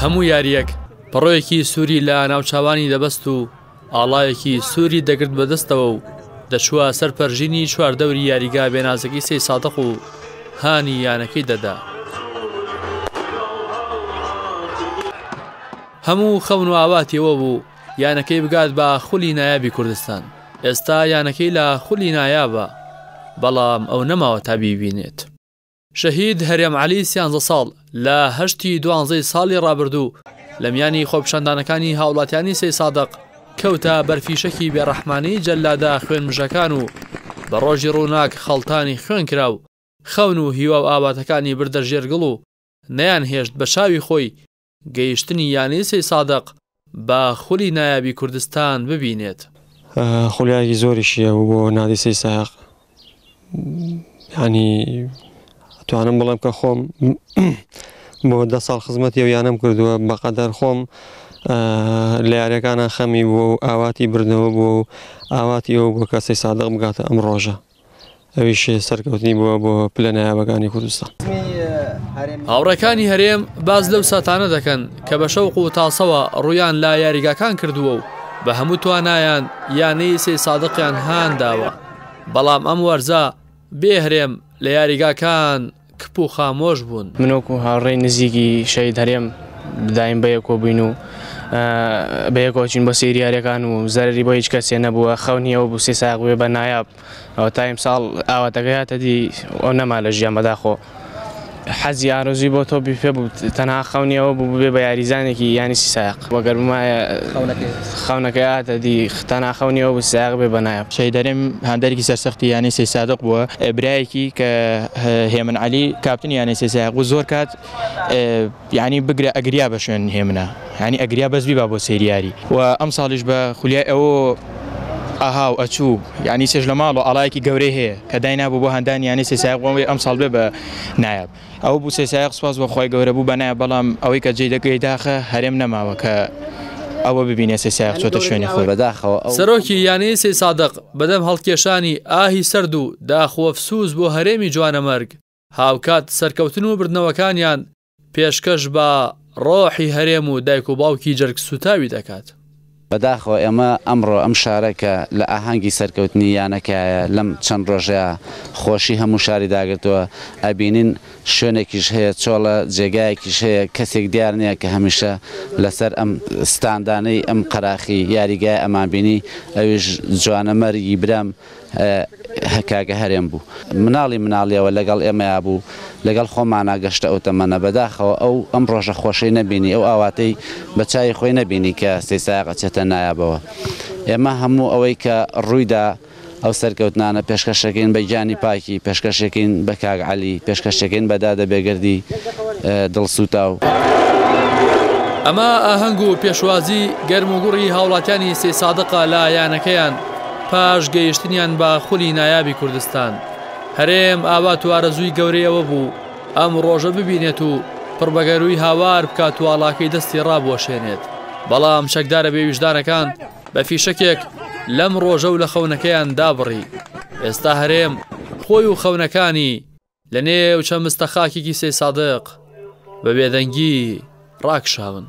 هەموو یاریەک پەڕۆیەکی سووری لە ناوچاوانی دەبەست و ئاڵایەکی سووری دەگرت بەدەستەوە و دەچووە سەر پەرژینی چواردەوری یاریگا بێنازەکی سەی سادق و هانی یانەکەی دەدا. هەموو خەون و ئاواتیەوە بوو یانەکەی بگات بە خولی نایابی کوردستان. ئێستا یانەکەی لە خولی نایابە، بەڵام ئەو نەماوە تا بیبینێت. شەهید هەرێم عەلی 13 ساڵ لە 8 12 ساڵی ڕابردوو لە میانی خۆپیشاندانەکانی هاوڵاتیانی سەی سادق کەوتە بەرفیشەکی بێڕەحمانەی جەلادە خوێن مژەکان و بە ڕۆژی ڕووناک خەڵتانی خوێن کرا و خەون و هیوا و ئاواتەکانی بردە ژێرگڵ و نەیان هێشت بە چاوی خۆی گەیشتنی یانەی سەی سادق بە خولی نایابی کوردستان ببینێت. خولیایەکی زۆریشیە بۆ نادی سەی سایق، ینی توانم بڵێم کە خۆم بۆ 10 ساڵ خزمەتی ئەو یانەم کردووە، بەقەدەر خۆم لە یاریەکانە خەمی بووە و ئاواتی بردنەوە بووە و ئاواتی ئەوە بووە کە سەی سادق بگاتە ئەم ڕۆژە. ئەویش سەرکەوتنی بووە بۆ پلە نایابەکانی کوردستان. هاوڕێکانی هەرێم باز لەو ساتانە دەکەن کە بە شەوق و تاسەوە ڕویان لا یاریگاکان کردووە و بە هەموو توانایان یانەی سەی سادقیان هانداوە، بەڵام ئەم وەرزە بێ هەرێم لە یاریگاکان کپ و خامۆش بوون. منوەکو هاوڕێی نزیکی شەهید هەرێم دایم بەیەکۆ بووین و بەیەکۆچین بۆ سەیری یاریەکان و زەرری بۆ هیچ کەسێ نەبووە، خەونیەوە بوو سەی سایق بێ بە نایاب. ئەوە تا ئیمساڵ ئاواتەکەی هاتەدی ئەو نەما لە ژیان بەداخۆ. حەزی ئارۆزوی بۆ تۆ پێ بوو تەنها خەونیەوە بوو بێ بە یاریزانێکی یانی سەی سایق، وەگەر بمایە خەونەکەی هاتەدی تەنها خەونیەوە بوو سایق بێ بە نایاب. شەهید هەرێم هەندێکی سەرسەختی یانی سەی سادق بووە، برایەکی کە هێمن عەلی کاپتنی یانی سەی سایق بوو، زۆر کات یانی بگرە ئەگریا بە شوێن هێمنە، ینی ئەگریا بەزبی با بۆ سەیری یاری. و ئەم ساڵیش بە خولیای ئەوە ئاهاو ئەچوو، ینی سێژ لە ماڵ و ئاڵایەکی گەورەی هەیە کە داینابوو بۆ هەندانی یانی سەی سایق بۆ ئەم ساڵ بێ بە نایاب. ئەو بوو سەی سایق سوپاس بۆ خۆی گەورە بوو بە نایاب، بەڵام ئەوەی کە جێی دەگەی داخە هەرێم نەماوە کە ئەوە ببینێ سەی سایق چۆتە شوێنی خۆی بەداخەوە. سەرۆکی یانەی سەی سادق بەدەم هەڵکێشانی ئاهی سەرد و داخۆفسوس بۆ هەرێمی جوانەمەرگ هاوکات سەرکەوتن و بردنەوەکانیان پێشکەش بە ڕۆحی هەرێم و دایک و باوکی جەرگ سوتاوی دەکات. بەداخەوە ئێمە ئەمڕۆ ئەم شارەکە لە ئاهەنگی سەرکەوتنی یانەکەیە لەم چەند ڕۆژەیە خۆشی هەموو شاری داگرتووە، ئەبینین شوێنێکیش هەیە چۆڵە جێگایەکیش هەیە، کەسێک دیار نییە کە هەمیشە لەسەر ئەم ستاندانەی ئەم قەراخی یاریگای ئەمان بینی. ئەویش جوانەمەرگی برام کاگە هەرێم بوو، مناڵیەوە لەگەڵ ئێمەیا بوو، لەگەڵ خۆمانە گەشتە ئەو تەمەنە. بەداخەوە ئەو ئەم ڕۆژە خۆشەی نەبینی، ئەو ئاواتەی بە چای خۆی نەبینی کە سەی سایق ئەچێتە نایابەوە. ئێمە هەموو ئەوەی کە ڕوویدا ئەو سەرکەوتنانە پێشکەشەکەین بە گیانی پاکی، پێشکەشێکین بە کاگ عەلی، پێشکەشەکەین بە دادە بێگردی دڵسوتاو. ئەمە ئاهەنگ و پێشوازی گەرموگوڕی هاوڵاتیانی سەی سادقە لە یانەکەیان پاش گەیشتنیان بە خولی نایابی کوردستان. هەرێم ئاوات و ئارەزووی گەورەیەوە بوو ئەم ڕۆژە ببینێت و پڕبەگەروی هاوار بکات و ئاڵاکەی دەستی ڕابوەشێنێت، بەڵام شەکدارە بێ ویژدانەکان بە فیشەکێک لەم ڕۆژە و لە خەونەکەیان دابڕی. ئێستا هەرێم خۆی و خەونەکانی لە نێو چەند مستەخاکێکی سەی سادق بە بێدەنگی ڕاکشاون.